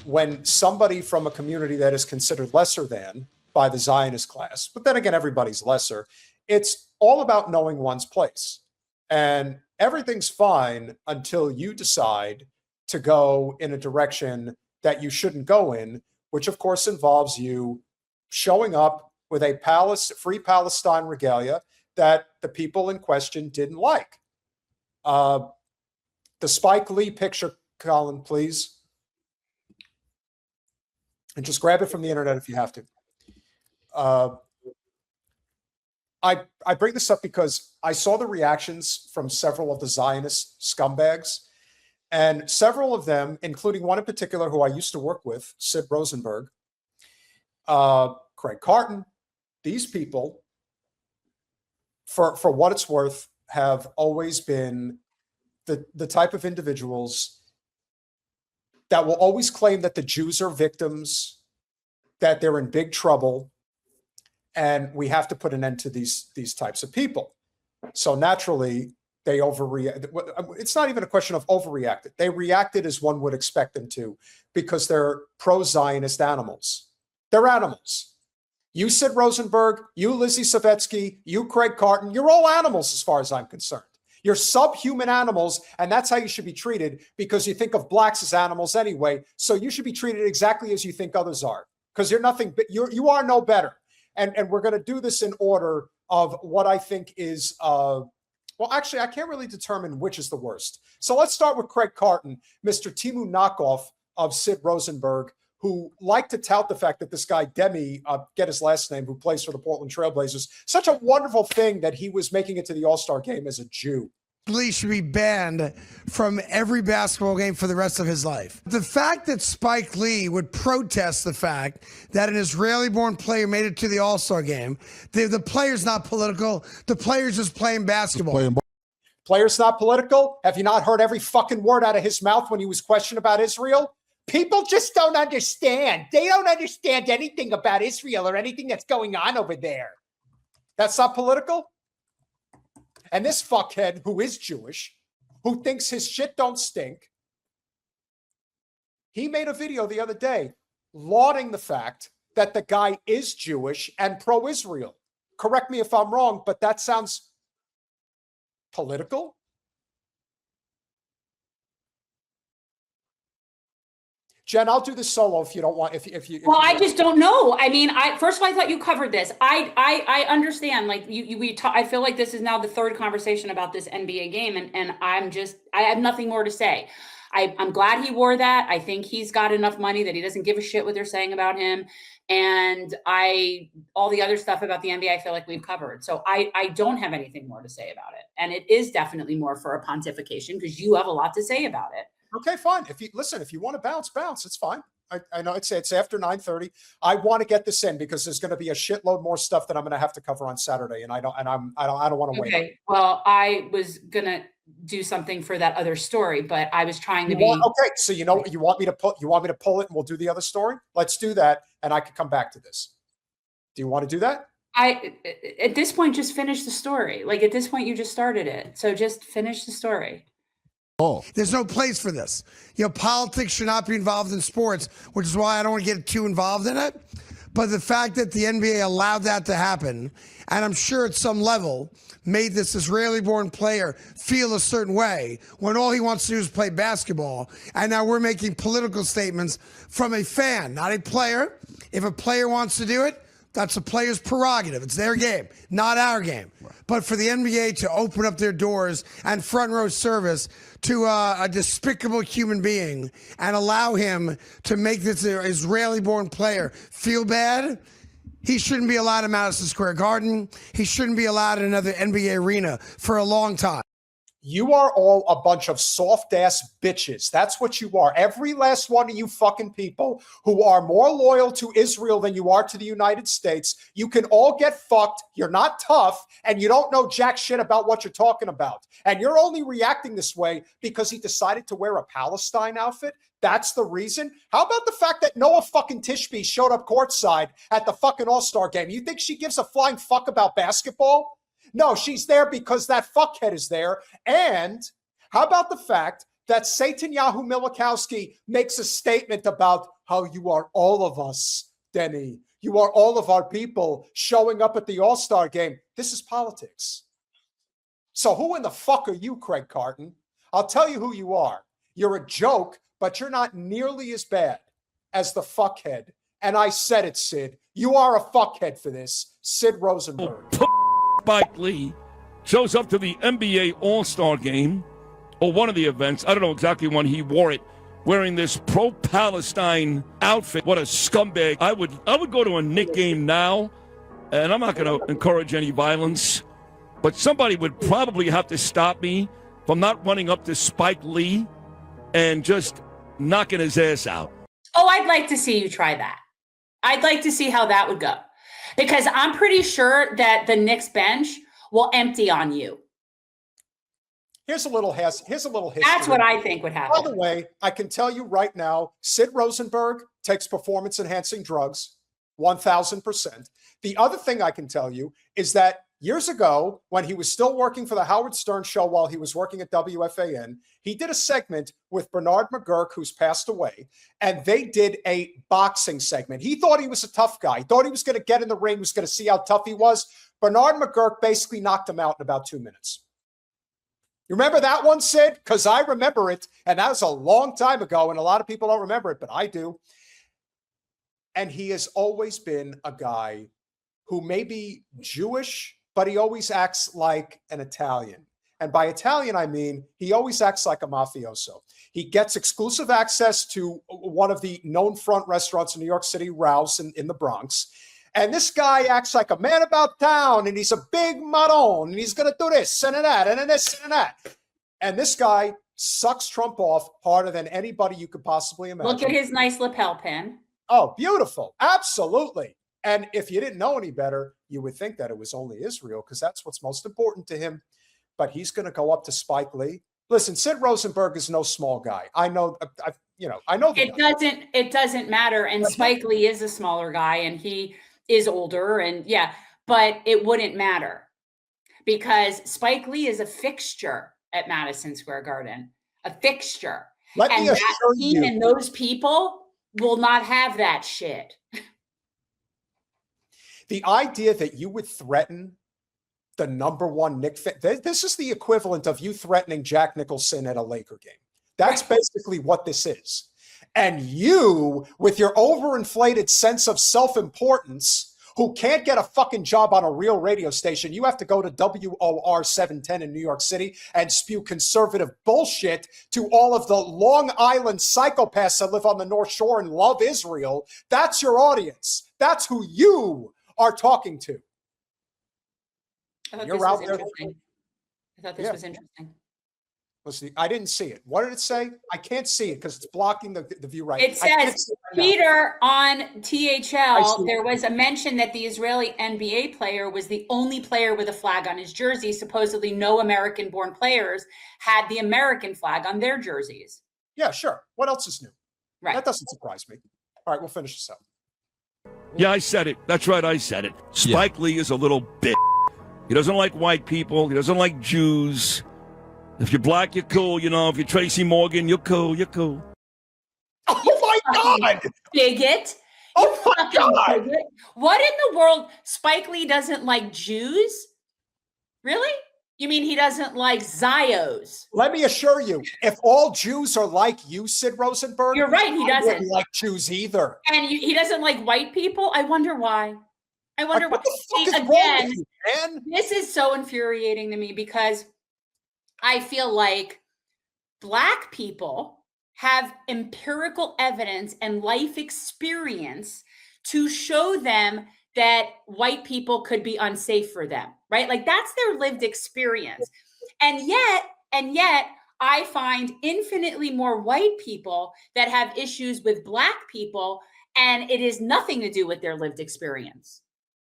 when somebody from a community that is considered lesser than by the Zionist class, but then again, everybody's lesser, it's all about knowing one's place. And everything's fine until you decide to go in a direction that you shouldn't go in, which of course involves you showing up with a free Palestine regalia that the people in question didn't like. The Spike Lee picture, Colin, please. And just grab it from the internet if you have to. I bring this up because I saw the reactions from several of the Zionist scumbags, and several of them, including one in particular who I used to work with, Sid Rosenberg, Craig Carton, these people, for what it's worth, have always been the type of individuals that will always claim that the Jews are victims, that they're in big trouble, and we have to put an end to these types of people. So naturally, they overreact. It's not even a question of overreacted. They reacted as one would expect them to, because they're pro-Zionist animals. They're animals. You, Sid Rosenberg, you, Lizzie Savetsky, you, Craig Carton, you're all animals as far as I'm concerned. You're subhuman animals, and that's how you should be treated, because you think of blacks as animals anyway. So you should be treated exactly as you think others are, because you're nothing. You are no better. And we're going to do this in order of what I think is. Well, actually, I can't really determine which is the worst. So let's start with Craig Carton, Mr. Timu knockoff of Sid Rosenberg, who liked to tout the fact that this guy, Demi, get his last name, who plays for the Portland Trailblazers, such a wonderful thing that he was making it to the All-Star game as a Jew. Lee should be banned from every basketball game for the rest of his life. The fact that Spike Lee would protest the fact that an Israeli-born player made it to the All-Star game, the player's not political, the player's just playing basketball. Player's not political? Have you not heard every fucking word out of his mouth when he was questioned about Israel? People just don't understand. They don't understand anything about Israel or anything that's going on over there. That's not political? And this fuckhead who is Jewish, who thinks his shit don't stink, he made a video the other day lauding the fact that the guy is Jewish and pro-Israel. Correct me if I'm wrong, but that sounds political. Jen, I'll do this solo if you don't want. If you. Well, I just don't know. I mean, first of all, I thought you covered this. I understand. Like I feel like this is now the third conversation about this NBA game, and I have nothing more to say. I'm glad he wore that. I think he's got enough money that he doesn't give a shit what they're saying about him. And all the other stuff about the NBA, I feel like we've covered. So I don't have anything more to say about it. And it is definitely more for a pontification, because you have a lot to say about it. Okay, fine. If you want to bounce, it's fine. I know it's after 9:30. I want to get this in because there's going to be a shitload more stuff that I'm going to have to cover on Saturday, and I don't want to wait. Okay. Well, I was gonna do something for that other story, but I was trying to be okay. So you want me to pull it, and we'll do the other story. Let's do that, and I can come back to this. Do you want to do that? At this point, just finish the story. Like at this point, you just started it, so just finish the story. Oh. There's no place for this. Politics should not be involved in sports, which is why I don't want to get too involved in it. But the fact that the NBA allowed that to happen, and I'm sure at some level made this Israeli-born player feel a certain way when all he wants to do is play basketball, and now we're making political statements from a fan, not a player. If a player wants to do it, that's a player's prerogative. It's their game, not our game. But for the NBA to open up their doors and front row service to a despicable human being and allow him to make this Israeli-born player feel bad, he shouldn't be allowed in Madison Square Garden. He shouldn't be allowed in another NBA arena for a long time. You are all a bunch of soft-ass bitches. That's what you are. Every last one of you fucking people who are more loyal to Israel than you are to the United States, you can all get fucked. You're not tough, and you don't know jack shit about what you're talking about. And you're only reacting this way because he decided to wear a Palestine outfit. That's the reason. How about the fact that Noah fucking Tishby showed up courtside at the fucking All-Star game? You think she gives a flying fuck about basketball? No, she's there because that fuckhead is there. And how about the fact that Satan-Yahu Milikowski makes a statement about how you are all of us, Denny. You are all of our people showing up at the All-Star game. This is politics. So who in the fuck are you, Craig Carton? I'll tell you who you are. You're a joke, but you're not nearly as bad as the fuckhead. And I said it, Sid. You are a fuckhead for this. Sid Rosenberg. Spike Lee shows up to the NBA All-Star game, or one of the events. I don't know exactly when he wore it, wearing this pro-Palestine outfit. What a scumbag. I would go to a Knick game now, and I'm not going to encourage any violence, but somebody would probably have to stop me from not running up to Spike Lee and just knocking his ass out. Oh, I'd like to see you try that. I'd like to see how that would go. Because I'm pretty sure that the Knicks bench will empty on you. Here's a little history. That's what I think would happen. By the way, I can tell you right now, Sid Rosenberg takes performance-enhancing drugs, 1,000%. The other thing I can tell you is that years ago, when he was still working for the Howard Stern show while he was working at WFAN, he did a segment with Bernard McGurk, who's passed away, and they did a boxing segment. He thought he was a tough guy. He thought he was going to get in the ring, was going to see how tough he was. Bernard McGurk basically knocked him out in about 2 minutes. You remember that one, Sid? Because I remember it, and that was a long time ago, and a lot of people don't remember it, but I do. And he has always been a guy who may be Jewish, but he always acts like an Italian. And by Italian, I mean he always acts like a mafioso. He gets exclusive access to one of the known front restaurants in New York City, Rouse, in the Bronx. And this guy acts like a man about town, and he's a big maron, and he's going to do this and that, and this and that. And this guy sucks Trump off harder than anybody you could possibly imagine. Look at his nice lapel pin. Oh, beautiful. Absolutely. And if you didn't know any better, you would think that it was only Israel, because that's what's most important to him. But he's going to go up to Spike Lee. Listen, Sid Rosenberg is no small guy. I know. I know. It doesn't matter. And Spike Lee is a smaller guy, and he is older, and yeah, but it wouldn't matter because Spike Lee is a fixture at Madison Square Garden, a fixture. And that team and those people will not have that shit. The idea that you would threaten the number one Knick fan, this is the equivalent of you threatening Jack Nicholson at a Laker game. That's basically what this is. And you, with your overinflated sense of self-importance, who can't get a fucking job on a real radio station, you have to go to WOR 710 in New York City and spew conservative bullshit to all of the Long Island psychopaths that live on the North Shore and love Israel. That's your audience. That's who you are talking to. You're out there. I thought this was interesting. Listen, I didn't see it. What did it say? I can't see it because it's blocking the view right. It says, Peter, on THL, there was a mention that the Israeli NBA player was the only player with a flag on his jersey. Supposedly no American-born players had the American flag on their jerseys. Yeah, sure. What else is new? Right. That doesn't surprise me. All right, we'll finish this up. Yeah, I said it. That's right, I said it. Spike Lee is a little bitch. He doesn't like white people. He doesn't like Jews. If you're black, you're cool. You know, if you're Tracy Morgan, you're cool. You're cool. Oh, my God. Bigot. Oh, my God. Bigot. What in the world? Spike Lee doesn't like Jews? Really? You mean he doesn't like Zios? Let me assure you, if all Jews are like you, Sid Rosenberg, you're right. He doesn't like Jews either. And he doesn't like white people. I wonder why. I wonder what why. the fuck is wrong with you, man? This is so infuriating to me because I feel like Black people have empirical evidence and life experience to show them that white people could be unsafe for them, right? Like that's their lived experience. And yet I find infinitely more white people that have issues with Black people, and it is nothing to do with their lived experience.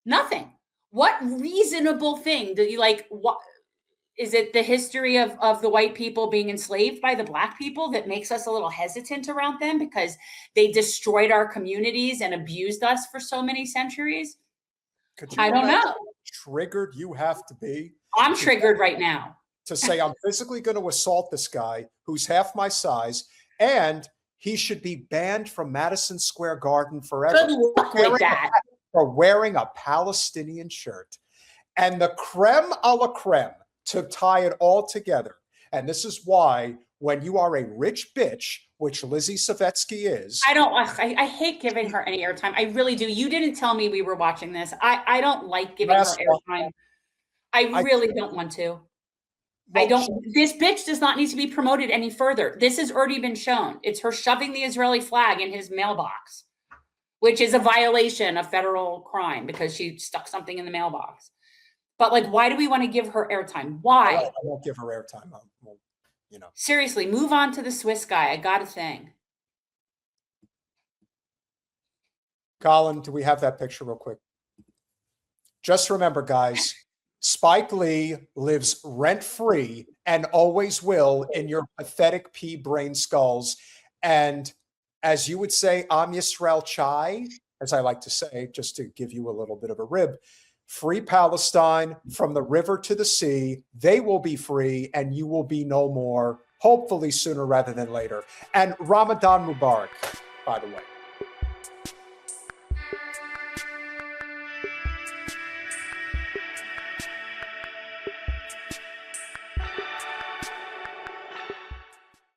Nothing. What reasonable thing do you like? What is it? The history of the white people being enslaved by the Black people that makes us a little hesitant around them because they destroyed our communities and abused us for so many centuries? I don't know. Triggered you have to be. I'm triggered right now. to say, I'm physically going to assault this guy who's half my size, and he should be banned from Madison Square Garden forever. Good luck with that. For wearing a Palestinian shirt. And the creme a la creme to tie it all together. And this is why when you are a rich bitch, which Lizzie Savetsky is. I hate giving her any airtime. I really do. You didn't tell me we were watching this. I don't like giving her airtime. I really don't want to. This bitch does not need to be promoted any further. This has already been shown. It's her shoving the Israeli flag in his mailbox, which is a violation of federal crime because she stuck something in the mailbox. But like, why do we want to give her airtime? Why? I won't give her airtime. Seriously, move on to the Swiss guy. I got a thing. Colin, do we have that picture real quick? Just remember, guys, Spike Lee lives rent-free and always will in your pathetic pea brain skulls. And as you would say, Am Yisrael Chai, as I like to say, just to give you a little bit of a rib, free Palestine from the river to the sea. They will be free and you will be no more, hopefully sooner rather than later. And Ramadan Mubarak, by the way.